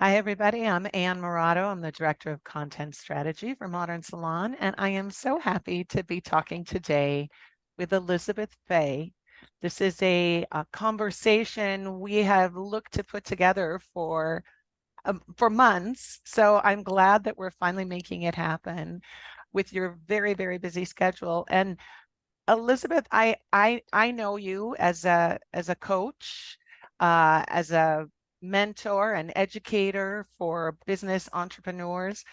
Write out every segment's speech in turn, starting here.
Hi, everybody. I'm Ann Morato. I'm the Director of Content Strategy for Modern Salon, and I am so happy to be talking today with Elizabeth Faye. This is a conversation we have looked to put together for months, so I'm glad that we're finally making it happen with your very, very busy schedule. And Elizabeth, I know you as a coach, as a mentor and educator for business entrepreneurs,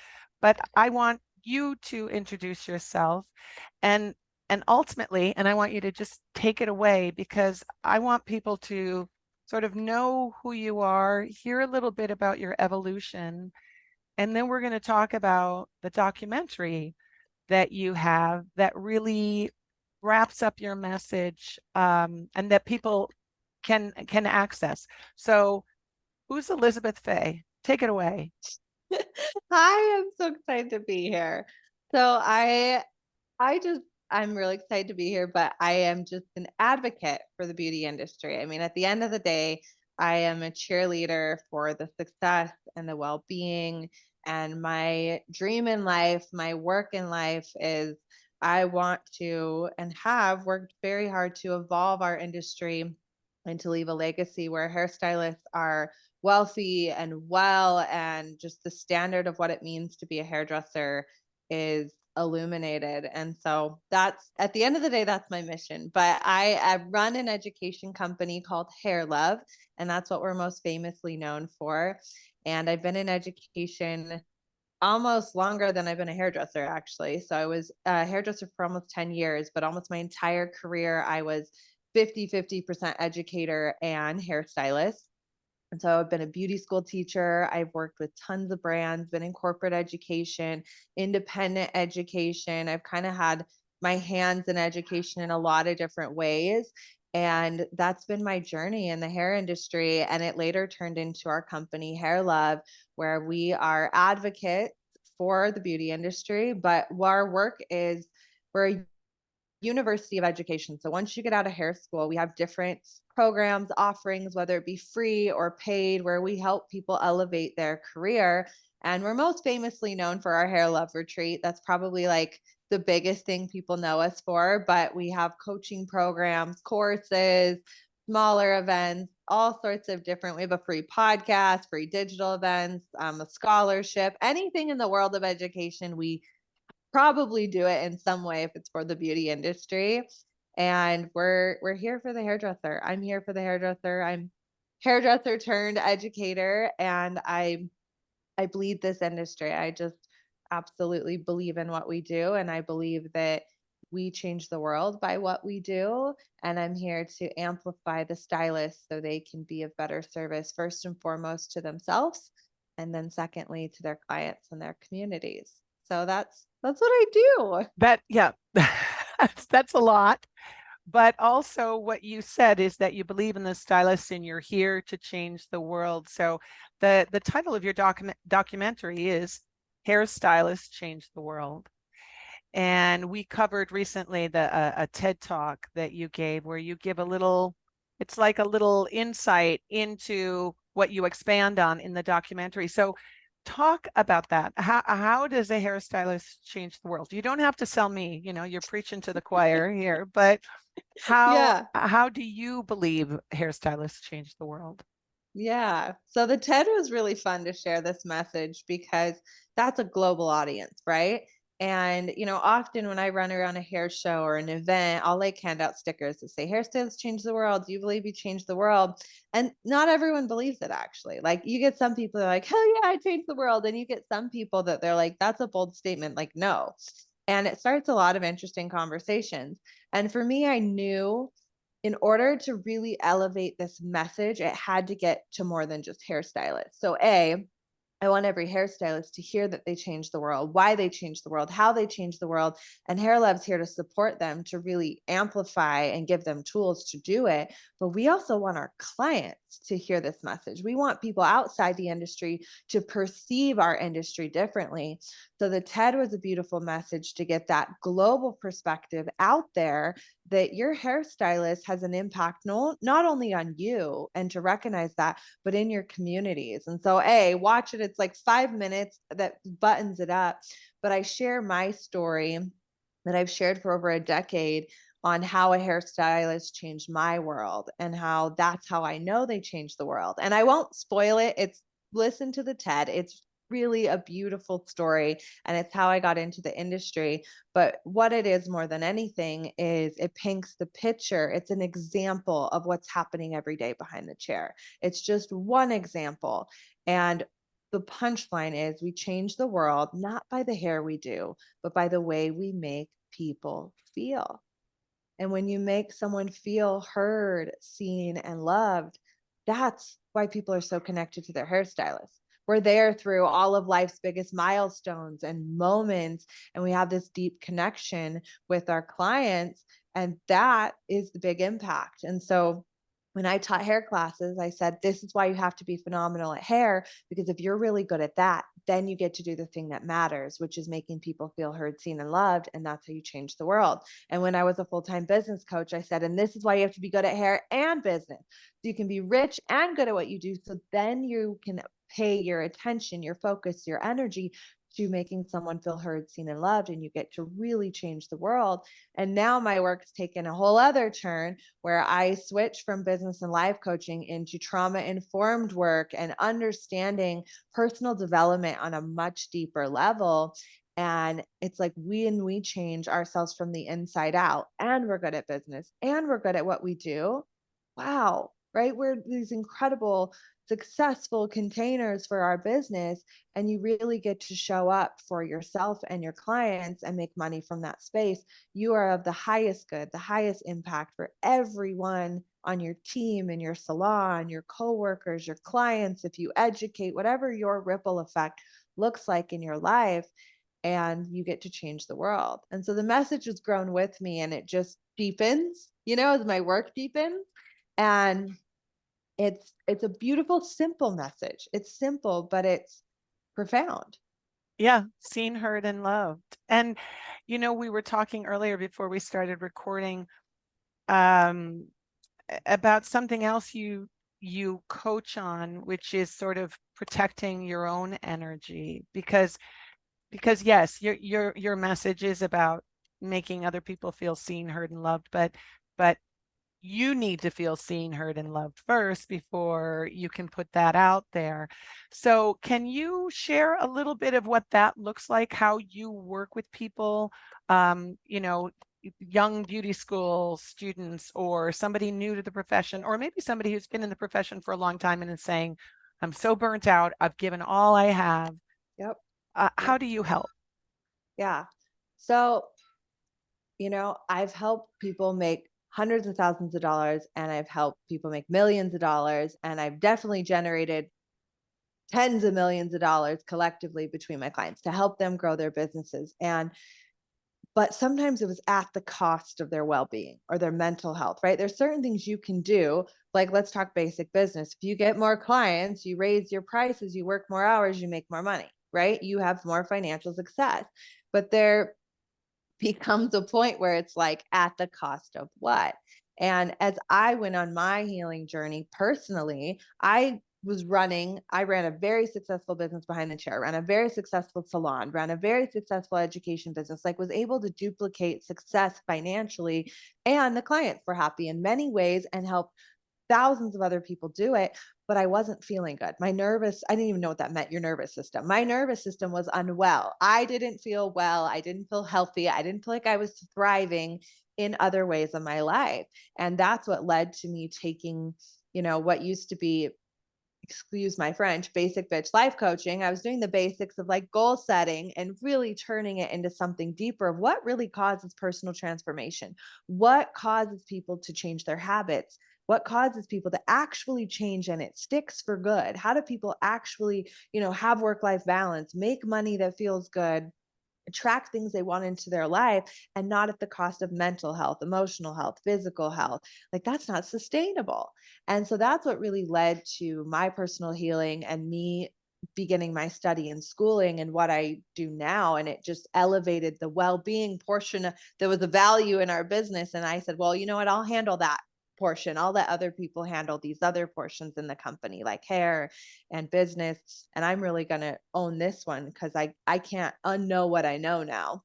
but I want you to introduce yourself and ultimately, and I want you to just take it away because I want people to sort of know who you are, hear a little bit about your evolution, and then we're going to talk about the documentary that you have that really wraps up your message, and that people can access. So, who's Elizabeth Faye? Take it away. Hi, I'm so excited to be here. So I'm really excited to be here, but I am just an advocate for the beauty industry. I mean, at the end of the day, I am a cheerleader for the success and the well-being. And my dream in life, my work in life is I want to and have worked very hard to evolve our industry and to leave a legacy where hairstylists are wealthy and well, and just the standard of what it means to be a hairdresser is illuminated. And so that's at the end of the day, that's my mission. But I run an education company called Hair Love, and that's what we're most famously known for. And I've been in education almost longer than I've been a hairdresser, actually. So I was a hairdresser for almost 10 years, but almost my entire career, I was 50% educator and hairstylist. And so I've been a beauty school teacher. I've worked with tons of brands, been in corporate education, independent education. I've kind of had my hands in education in a lot of different ways. And that's been my journey in the hair industry. And it later turned into our company, Hair Love, where we are advocates for the beauty industry. But our work is we're a university of education. So once you get out of hair school, we have different programs, offerings, whether it be free or paid, where we help people elevate their career. And we're most famously known for our Hair Love Retreat. That's probably like the biggest thing people know us for. But we have coaching programs, courses, smaller events, all sorts of different. We have a free podcast, free digital events, a scholarship, anything in the world of education. We probably do it in some way if it's for the beauty industry. And we're here for the hairdresser. I'm here for the hairdresser. I'm hairdresser turned educator, and I bleed this industry. I just absolutely believe in what we do, and I believe that we change the world by what we do. And I'm here to amplify the stylists so they can be of better service, first and foremost to themselves, and then secondly to their clients and their communities. So that's what I do. That, yeah, that's a lot. But also, what you said is that you believe in the stylist and you're here to change the world. So, the title of your documentary is Hairstylists Change the World. And we covered recently a TED talk that you gave where you give a little, it's like a little insight into what you expand on in the documentary. So talk about that. How does a hairstylist change the world? You don't have to sell me, you're preaching to the choir here, but Yeah. how do you believe hairstylists change the world? Yeah. So the TED was really fun to share this message because that's a global audience, right? And, often when I run around a hair show or an event, I'll like hand out stickers that say, hairstylists change the world. Do you believe you changed the world? And not everyone believes it, actually. Like, you get some people that are like, hell yeah, I changed the world. And you get some people that they're like, that's a bold statement. Like, no. And it starts a lot of interesting conversations. And for me, I knew in order to really elevate this message, it had to get to more than just hairstylists. So, I want every hairstylist to hear that they changed the world, why they changed the world, how they changed the world. And Hair Lab's here to support them to really amplify and give them tools to do it. But we also want our clients to hear this message. We want people outside the industry to perceive our industry differently. So the TED was a beautiful message to get that global perspective out there, that your hairstylist has an impact not only on you and to recognize that, but in your communities. And so, watch it. It's like 5 minutes that buttons it up. But I share my story that I've shared for over a decade on how a hairstylist changed my world and how that's how I know they changed the world. And I won't spoil it. It's listen to the TED. It's really a beautiful story and it's how I got into the industry. But what it is more than anything is it paints the picture. It's an example of what's happening every day behind the chair. It's just one example. And the punchline is we change the world not by the hair we do, but by the way we make people feel. And when you make someone feel heard, seen, and loved, that's why people are so connected to their hairstylist. We're there through all of life's biggest milestones and moments, and we have this deep connection with our clients. And that is the big impact. And so when I taught hair classes, I said, this is why you have to be phenomenal at hair, because if you're really good at that, then you get to do the thing that matters, which is making people feel heard, seen, and loved. And that's how you change the world. And when I was a full-time business coach, I said, and this is why you have to be good at hair and business. So you can be rich and good at what you do. So then you can pay your attention, your focus, your energy to making someone feel heard, seen, and loved, and you get to really change the world. And now my work's taken a whole other turn where I switch from business and life coaching into trauma informed work and understanding personal development on a much deeper level. And it's like we change ourselves from the inside out and we're good at business and we're good at what we do. Wow, right? We're these incredible, successful containers for our business. And you really get to show up for yourself and your clients and make money from that space. You are of the highest good, the highest impact for everyone on your team, in your salon, your coworkers, your clients, if you educate, whatever your ripple effect looks like in your life, and you get to change the world. And so the message has grown with me and it just deepens, as my work deepens. And it's a beautiful, simple message. It's simple, but it's profound. Yeah, seen, heard, and loved. And we were talking earlier before we started recording um, about something else you coach on, which is sort of protecting your own energy, because yes, your message is about making other people feel seen, heard, and loved, but you need to feel seen, heard, and loved first before you can put that out there. So can you share a little bit of what that looks like, how you work with people, young beauty school students or somebody new to the profession, or maybe somebody who's been in the profession for a long time and is saying, I'm so burnt out, I've given all I have. Yep. How Yep. do you help? Yeah. So, I've helped people make hundreds of thousands of dollars and I've helped people make millions of dollars. And I've definitely generated tens of millions of dollars collectively between my clients to help them grow their businesses. But sometimes it was at the cost of their well-being or their mental health, right? There's certain things you can do, like let's talk basic business. If you get more clients, you raise your prices, you work more hours, you make more money, right? You have more financial success. But there becomes a point where it's like at the cost of what? And as I went on my healing journey personally, I ran a very successful business behind the chair, ran a very successful salon, ran a very successful education business, like was able to duplicate success financially. And the clients were happy in many ways and helped thousands of other people do it, but I wasn't feeling good. I didn't even know what that meant, your nervous system. My nervous system was unwell. I didn't feel well. I didn't feel healthy. I didn't feel like I was thriving in other ways of my life. And that's what led to me taking, what used to be, excuse my French, basic bitch life coaching. I was doing the basics of like goal setting and really turning it into something deeper of what really causes personal transformation, what causes people to change their habits, what causes people to actually change and it sticks for good. How do people actually, have work-life balance, make money that feels good, attract things they want into their life and not at the cost of mental health, emotional health, physical health. Like that's not sustainable. And so that's what really led to my personal healing and me beginning my study and schooling and what I do now. And it just elevated the well-being portion. There was a value in our business. And I said, well, you know what? I'll handle that portion. I'll let other people handle these other portions in the company, like hair and business. And I'm really going to own this one because I can't unknow what I know now.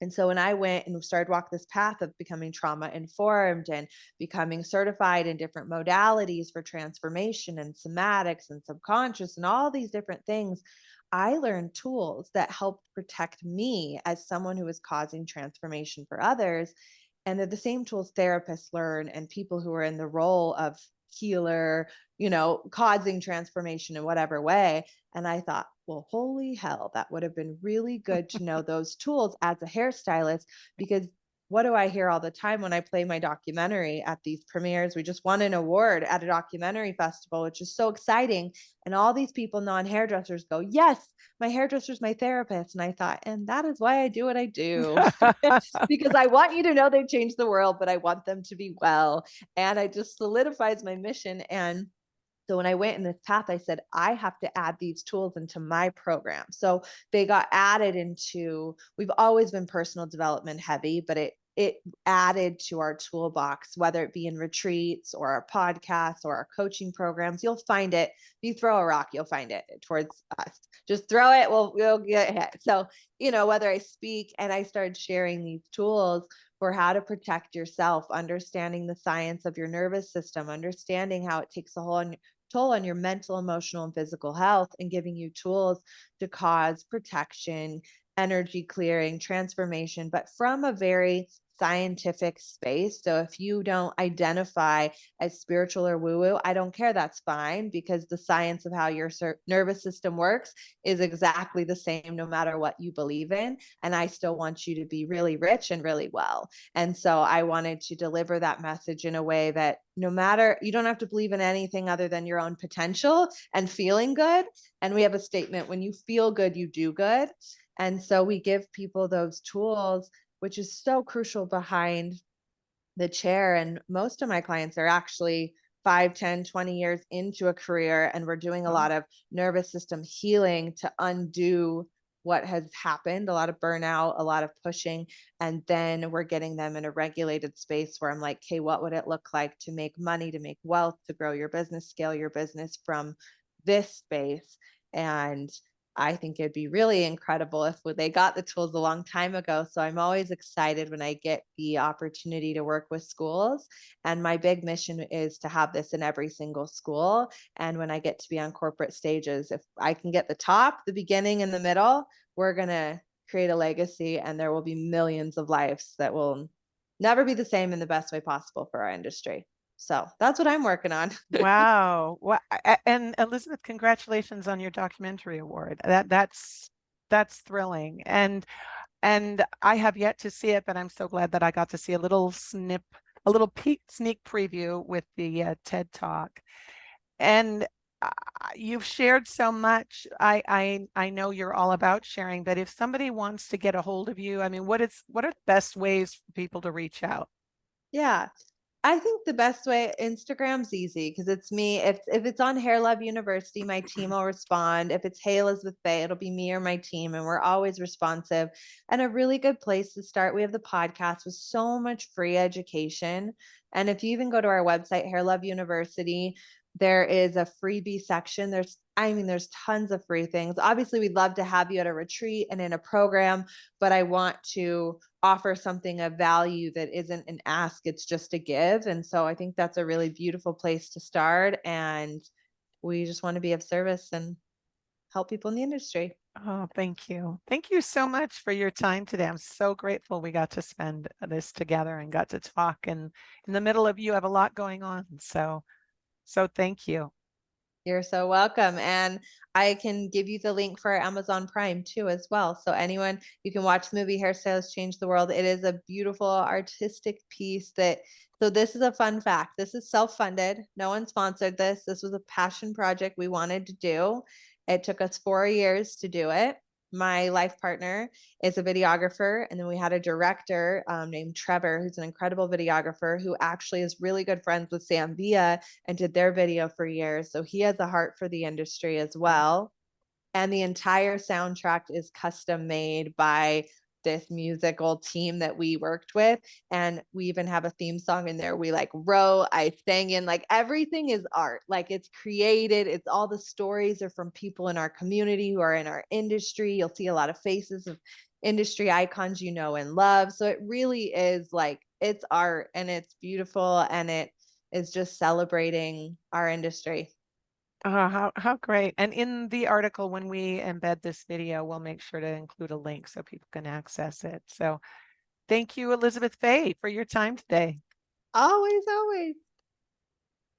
And so when I went and started walk this path of becoming trauma informed and becoming certified in different modalities for transformation and somatics and subconscious and all these different things, I learned tools that helped protect me as someone who was causing transformation for others. And they're the same tools therapists learn and people who are in the role of healer, causing transformation in whatever way. And I thought, well, holy hell, that would have been really good to know those tools as a hairstylist, because what do I hear all the time when I play my documentary at these premieres? We just won an award at a documentary festival, which is so exciting. And all these people, non-hairdressers, go, yes, my hairdresser's my therapist. And I thought, and that is why I do what I do, because I want you to know they changed the world, but I want them to be well. And I just solidifies my mission. And so when I went in this path, I said, I have to add these tools into my program. So they got added into, we've always been personal development heavy, but it added to our toolbox, whether it be in retreats or our podcasts or our coaching programs. You'll find it. If you throw a rock, you'll find it towards us. Just throw it, we'll get hit. So, whether I speak, and I started sharing these tools for how to protect yourself, understanding the science of your nervous system, understanding how it takes a toll on your mental, emotional, and physical health, and giving you tools to cause protection, energy clearing, transformation, but from a very scientific space. So if you don't identify as spiritual or woo-woo, I don't care. That's fine, because the science of how your nervous system works is exactly the same no matter what you believe in. And I still want you to be really rich and really well. And so I wanted to deliver that message in a way that no matter, you don't have to believe in anything other than your own potential and feeling good. And we have a statement, when you feel good, you do good. And so we give people those tools, which is so crucial behind the chair. And most of my clients are actually 5, 10, 20 years into a career, and we're doing a lot of nervous system healing to undo what has happened, a lot of burnout, a lot of pushing. And then we're getting them in a regulated space where I'm like, okay, what would it look like to make money, to make wealth, to grow your business, scale your business from this space? And I think it'd be really incredible if they got the tools a long time ago. So I'm always excited when I get the opportunity to work with schools. And my big mission is to have this in every single school. And when I get to be on corporate stages, if I can get the top, the beginning, and the middle, we're going to create a legacy, and there will be millions of lives that will never be the same in the best way possible for our industry. So that's what I'm working on. Wow. And Elizabeth, congratulations on your documentary award. That's thrilling. And I have yet to see it, but I'm so glad that I got to see a little sneak preview with the TED Talk. And you've shared so much. I know you're all about sharing, but if somebody wants to get a hold of you, I mean, what are the best ways for people to reach out? Yeah. I think the best way, Instagram's easy because it's me. If it's on Hair Love University, my team will respond. If it's Hey Elizabeth Faye, it'll be me or my team, and we're always responsive. And a really good place to start, we have the podcast with so much free education. And if you even go to our website, Hair Love University, there is a freebie section. There's tons of free things. Obviously, we'd love to have you at a retreat and in a program, but I want to offer something of value that isn't an ask, it's just a give. And so I think that's a really beautiful place to start. And we just want to be of service and help people in the industry. Oh, thank you. Thank you so much for your time today. I'm so grateful we got to spend this together and got to talk. And in the middle of, you have a lot going on. So thank you. You're so welcome. And I can give you the link for Amazon Prime too, as well. So anyone, you can watch the movie Hairstylists Change the World. It is a beautiful artistic piece so this is a fun fact. This is self-funded. No one sponsored this. This was a passion project we wanted to do. It took us 4 years to do it. My life partner is a videographer, and then we had a director named Trevor, who's an incredible videographer who actually is really good friends with Sam Villa and did their video for years. So he has a heart for the industry as well. And the entire soundtrack is custom made by this musical team that we worked with. And we even have a theme song in there. We like wrote, I sang in, like everything is art. Like it's created. It's all the stories are from people in our community who are in our industry. You'll see a lot of faces of industry icons you know and love. So it really is like it's art and it's beautiful and it is just celebrating our industry. Oh, how great. And in the article, when we embed this video, we'll make sure to include a link so people can access it. So thank you, Elizabeth Faye, for your time today. Always, always.